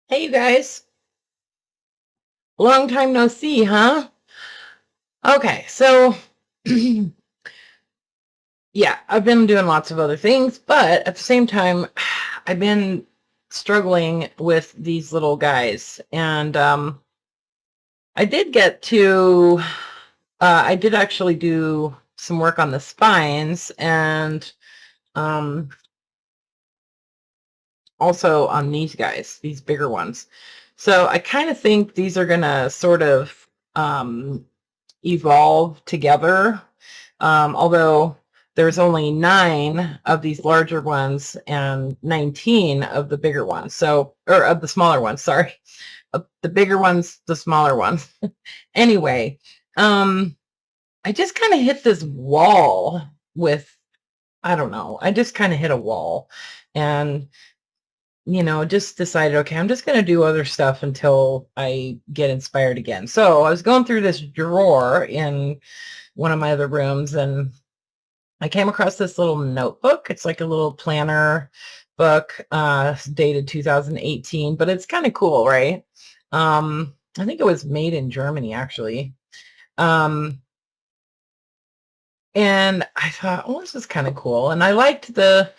Hey, you guys. Long time no see, huh? Okay, so yeah, I've been doing lots of other things, but at the same time, I've been struggling with these little guys. And I did get to, I did actually do some work on the spines and um, also on these guys, these bigger ones. So I kind of think these are going to sort of um, evolve together. Although there's only 9 of these larger ones and 19 of the bigger ones. So, or of the smaller ones, sorry. The bigger ones, the smaller ones. Anyway, um, I just kind of hit this wall with, I don't know, I just kind of hit a wall and just decided, okay, I'm just going to do other stuff until I get inspired again. So I was going through this drawer in one of my other rooms and I came across this little notebook. It's like a little planner book, dated 2018, but it's kind of cool, right? I think it was made in Germany, actually. Um, and I thought, well, this is kind of cool. And I liked the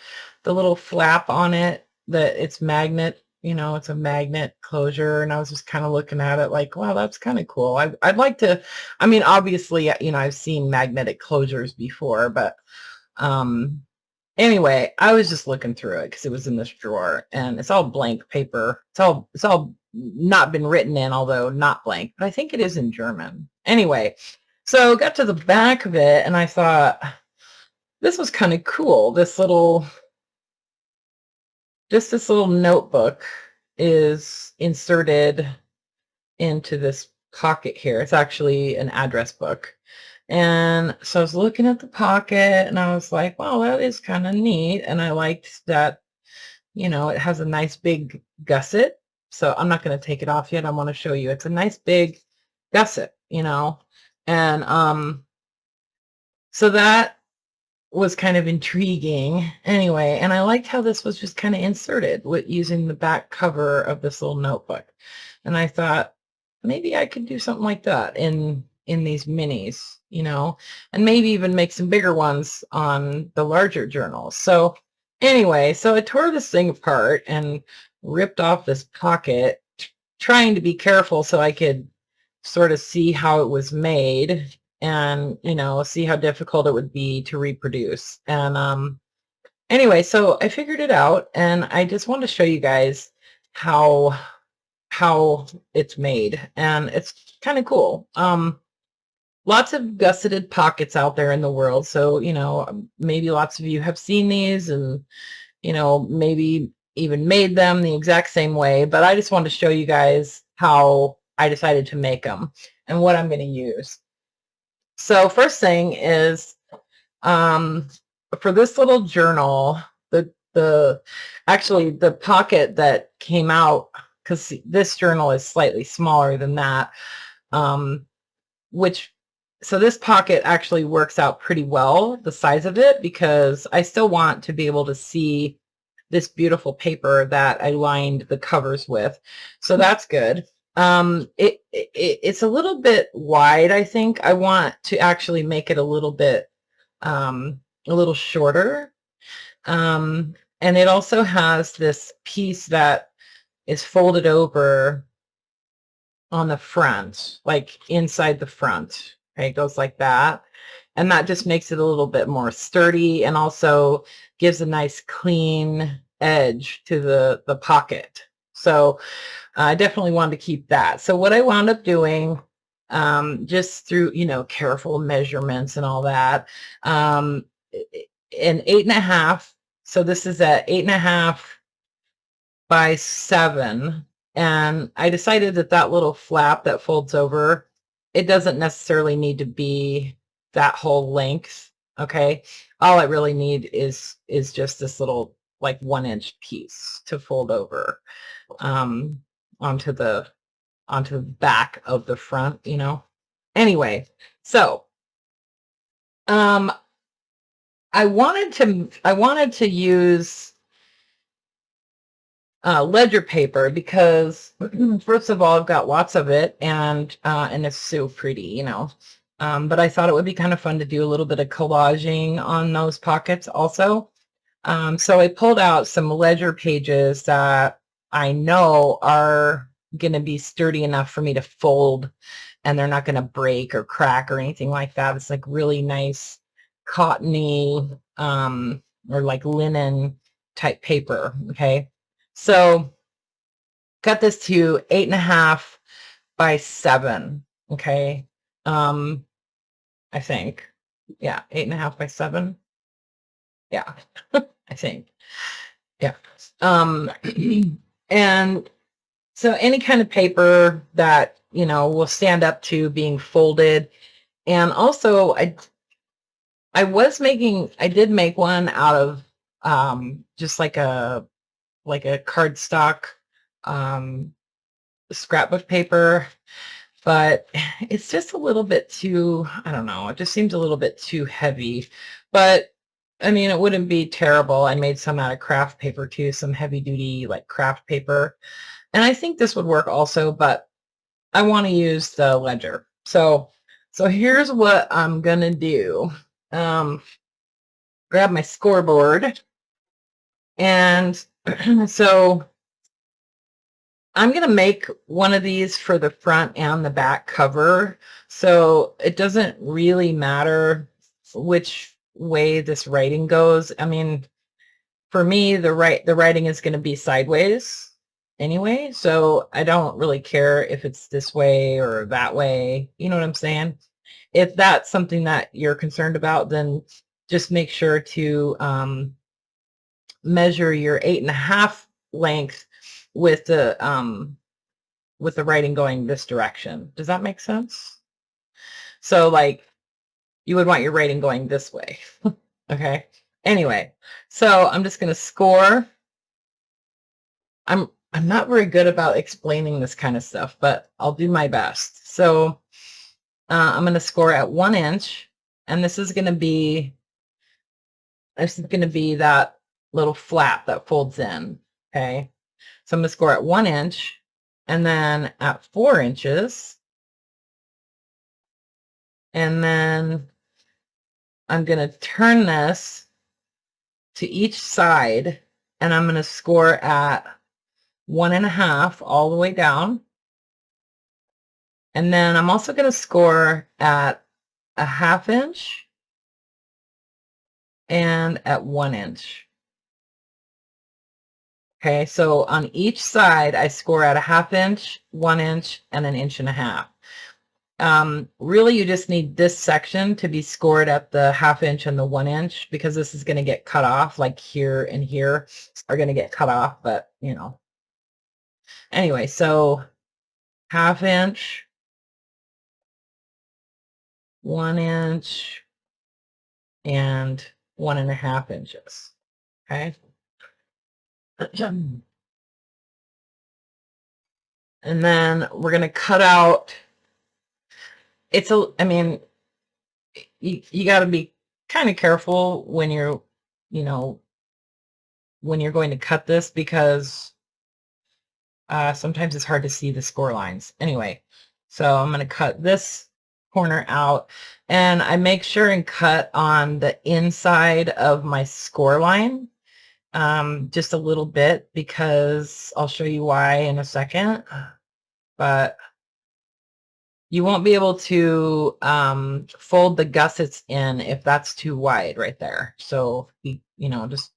little flap on it that it's magnet, it's a magnet closure. And I was just kind of looking at it like, wow, that's kind of cool. I'd like to, I mean, obviously, I've seen magnetic closures before, but um anyway, I was just looking through it because it was in this drawer and it's all blank paper. It's all not been written in, although not blank, but I think it is in German. Anyway, so got to the back of it and I thought this was kind of cool. This little notebook is inserted into this pocket here. It's actually an address book. And so I was looking at the pocket and I was like, wow, that is kind of neat. And I liked that, it has a nice big gusset. So I'm not going to take it off yet. I want to show you. It's a nice big gusset. And so that was kind of intriguing anyway. And I liked how this was just kind of inserted with using the back cover of this little notebook. And I thought maybe I could do something like that in these minis, and maybe even make some bigger ones on the larger journals. So anyway, so I tore this thing apart and ripped off this pocket, trying to be careful so I could sort of see how it was made and see how difficult it would be to reproduce. And anyway, so I figured it out and I just wanted to show you guys how how it's made, and it's kind of cool. Lots of gusseted pockets out there in the world, so maybe lots of you have seen these and maybe even made them the exact same way, but I just wanted to show you guys how I decided to make them and what I'm going to use. So first thing is, um, for this little journal, the actually the pocket that came out, because this journal is slightly smaller than that, um, which so this pocket actually works out pretty well, the size of it, because I still want to be able to see this beautiful paper that I lined the covers with. So that's good. It's a little bit wide, I think. I want to actually make it a little shorter. And it also has this piece that is folded over on the front, like inside the front. Okay, it goes like that. And that just makes it a little bit more sturdy and also gives a nice clean edge to the pocket. So I definitely wanted to keep that. So what I wound up doing, just through, careful measurements and all that, an 8.5. So this is at 8.5 by 7. And I decided that that little flap that folds over, it doesn't necessarily need to be that whole length. Okay. All I really need is just this little like 1-inch piece to fold over um onto the back of the front. Anyway, so um I wanted to use ledger paper because first of all, I've got lots of it and it's so pretty, you know. But I thought it would be kind of fun to do a little bit of collaging on those pockets also. So I pulled out some ledger pages that I know are going to be sturdy enough for me to fold and they're not going to break or crack or anything like that. It's like really nice cottony or like linen type paper. Okay. So cut this to 8.5 by 7. Okay. I think. Yeah, 8.5 by 7. Yeah, I think. Yeah. And so any kind of paper that, you know, will stand up to being folded. And also I did make one out of just like a cardstock scrapbook paper, but it's just a little bit too, I don't know, it just seems a little bit too heavy. But I mean, it wouldn't be terrible. I made some out of craft paper too, some heavy duty like craft paper. And I think this would work also, but I want to use the ledger. So here's what I'm gonna do. Grab my scoreboard. And so I'm going to make one of these for the front and the back cover. So it doesn't really matter which way this writing goes. I mean, for me, the writing is going to be sideways anyway. So I don't really care if it's this way or that way. You know what I'm saying? If that's something that you're concerned about, then just make sure to measure your 8.5 length with the writing going this direction. Does that make sense? So like you would want your writing going this way. Okay. Anyway, so I'm just going to score. I'm not very good about explaining this kind of stuff, but I'll do my best. So I'm going to score at 1 inch, and this is going to be that little flap that folds in. Okay. So I'm going to score at 1 inch, and then at 4 inches, and then I'm going to turn this to each side, and I'm going to score at 1.5 all the way down. And then I'm also going to score at 1/2 inch and at 1 inch. Okay, so on each side, I score at 1/2 inch, 1 inch, and 1.5 inches. Really, you just need this section to be scored at the 1/2 inch and the 1 inch because this is going to get cut off, like here and here are going to get cut off, but you know. Anyway, so 1/2 inch, 1 inch, and 1.5 inches. Okay. And then we're going to cut out, I mean, you got to be kind of careful when you're, you know, when you're going to cut this because sometimes it's hard to see the score lines. Anyway, so I'm going to cut this corner out, and I make sure and cut on the inside of my score line just a little bit because I'll show you why in a second. But you won't be able to fold the gussets in if that's too wide right there. So, you know, just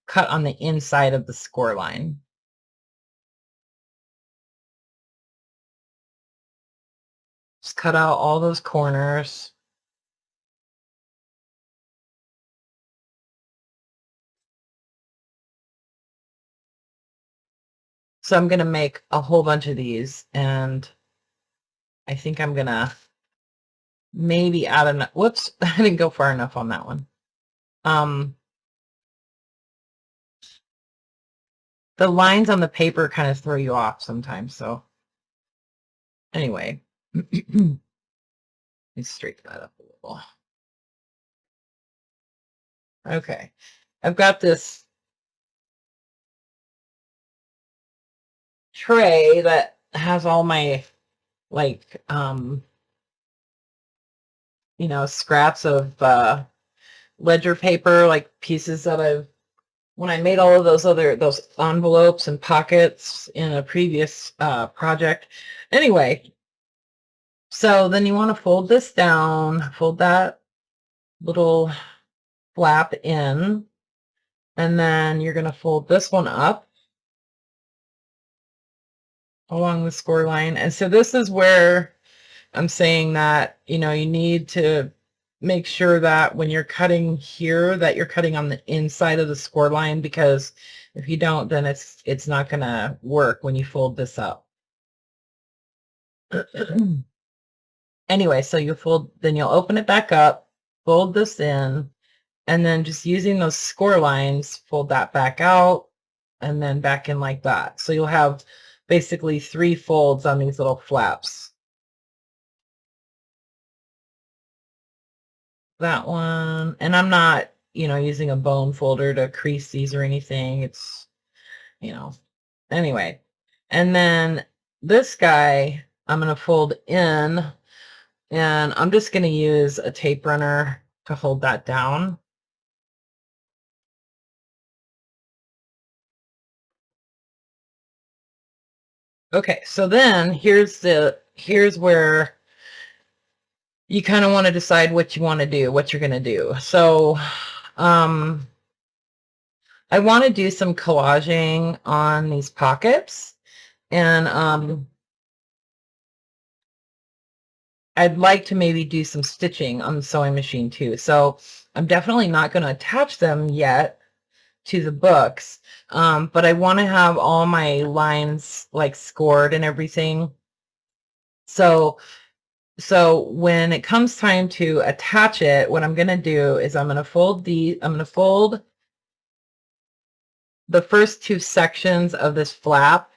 cut on the inside of the score line. Just cut out all those corners. So I'm going to make a whole bunch of these, and I think I'm going to maybe add enough. Whoops, I didn't go far enough on that one. The lines on the paper kind of throw you off sometimes. So anyway, let me straighten that up a little. Okay, I've got this tray that has all my like you know, scraps of ledger paper, like pieces that I've when I made all of those envelopes and pockets in a previous project. Anyway, so then you want to fold this down, fold that little flap in, and then you're going to fold this one up along the score line. And so this is where I'm saying that, you know, you need to make sure that when you're cutting here that you're cutting on the inside of the score line, because if you don't, then it's not going to work when you fold this up. Anyway, so then you'll open it back up, fold this in, and then just using those score lines, fold that back out and then back in like that. So you'll have basically 3 folds on these little flaps. That one, and I'm not, you know, using a bone folder to crease these or anything. It's, you know, anyway. And then this guy, I'm going to fold in, and I'm just going to use a tape runner to hold that down. Okay, so then here's where you kind of want to decide what you want to do, what you're going to do. So I want to do some collaging on these pockets, and I'd like to maybe do some stitching on the sewing machine too. So I'm definitely not going to attach them yet to the books, but I want to have all my lines like scored and everything. So when it comes time to attach it, what I'm going to do is I'm going to fold the first 2 sections of this flap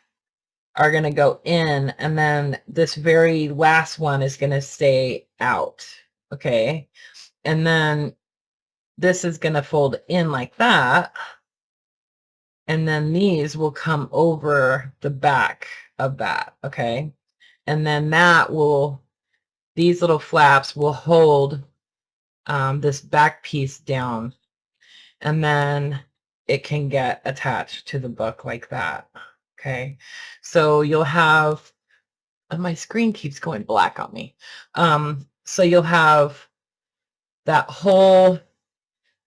are going to go in, and then this very last one is going to stay out. Okay. And then this is going to fold in like that. And then these will come over the back of that. Okay. And then these little flaps will hold this back piece down, and then it can get attached to the book like that. Okay. So you'll have, my screen keeps going black on me. So you'll have that whole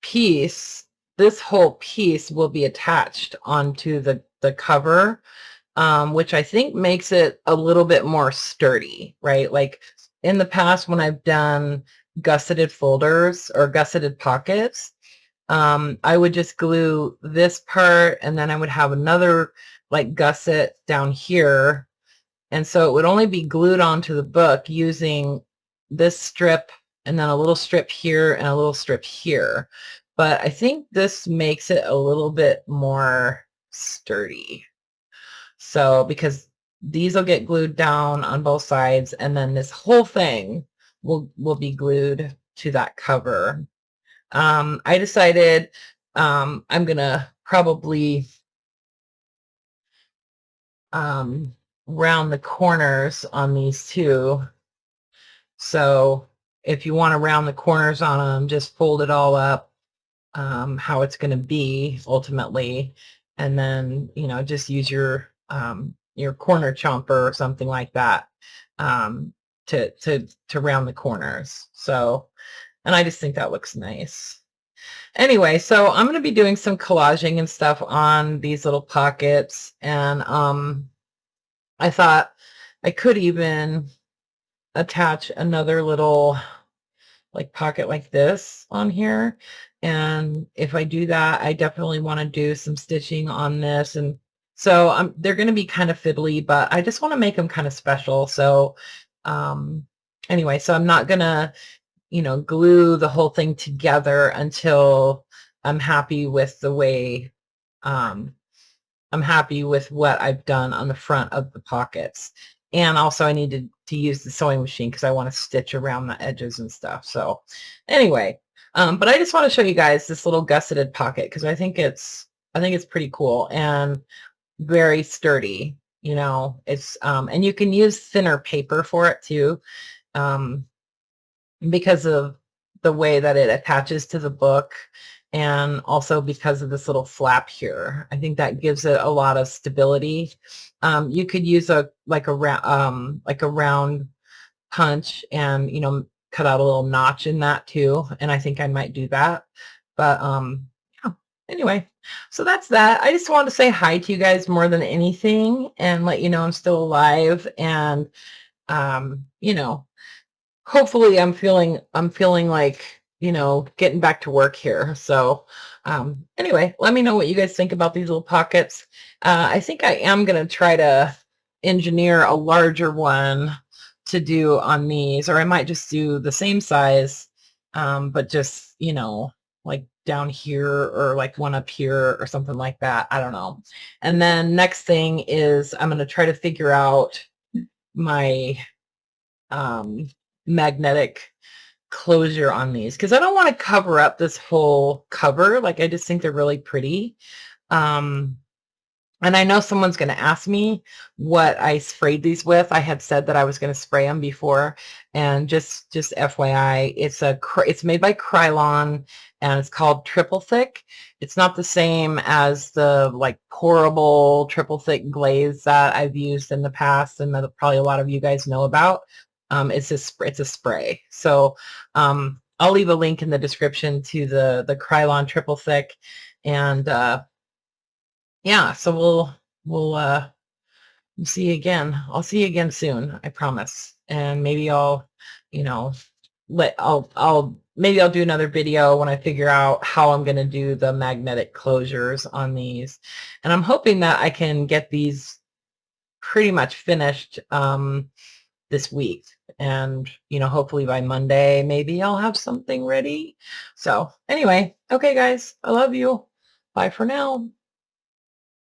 piece, this whole piece will be attached onto the cover, which I think makes it a little bit more sturdy, right? Like in the past when I've done gusseted folders or gusseted pockets, I would just glue this part, and then I would have another like gusset down here. And so it would only be glued onto the book using this strip and then a little strip here and a little strip here. But I think this makes it a little bit more sturdy. So because these will get glued down on both sides, and then this whole thing will be glued to that cover. I decided I'm gonna probably round the corners on these two. So if you want to round the corners on them, just fold it all up how it's going to be ultimately, and then, you know, just use your corner chomper or something like that to round the corners. So, and I just think that looks nice. Anyway, so I'm going to be doing some collaging and stuff on these little pockets, and I thought I could even attach another little like pocket like this on here. And if I do that, I definitely want to do some stitching on this. And so they're going to be kind of fiddly, but I just want to make them kind of special. So anyway, so I'm not going to, you know, glue the whole thing together until I'm happy with the way, I'm happy with what I've done on the front of the pockets. And also I needed to use the sewing machine because I want to stitch around the edges and stuff. So anyway, but I just want to show you guys this little gusseted pocket because I think it's pretty cool and very sturdy. you know, it's, and you can use thinner paper for it too, um, because of the way that it attaches to the book, and also because of this little flap here. I think that gives it a lot of stability. You could use like a round punch and, you know, cut out a little notch in that too, and I think I might do that. But, yeah, anyway, so that's that. I just wanted to say hi to you guys more than anything and let you know I'm still alive, and, you know, hopefully I'm feeling like, you know, getting back to work here. So, anyway, let me know what you guys think about these little pockets. I think I am going to try to engineer a larger one to do on these, or I might just do the same size, but just, you know, like down here or like one up here or something like that. I don't know. And then next thing is I'm going to try to figure out my um, magnetic closure on these, because I don't want to cover up this whole cover. Like, I just think they're really pretty. Um, and I know someone's going to ask me what I sprayed these with. I had said that I was going to spray them before, and just FYI, it's made by Krylon, and it's called Triple Thick. It's not the same as the like pourable triple thick glaze that I've used in the past, and that probably a lot of you guys know about. It's a spray. So I'll leave a link in the description to the Krylon Triple Thick, and yeah, so we'll see you again. I'll see you again soon, I promise. And maybe I'll, you know, maybe I'll do another video when I figure out how I'm going to do the magnetic closures on these. And I'm hoping that I can get these pretty much finished this week. And, you know, hopefully by Monday, maybe I'll have something ready. So anyway, okay, guys, I love you. Bye for now.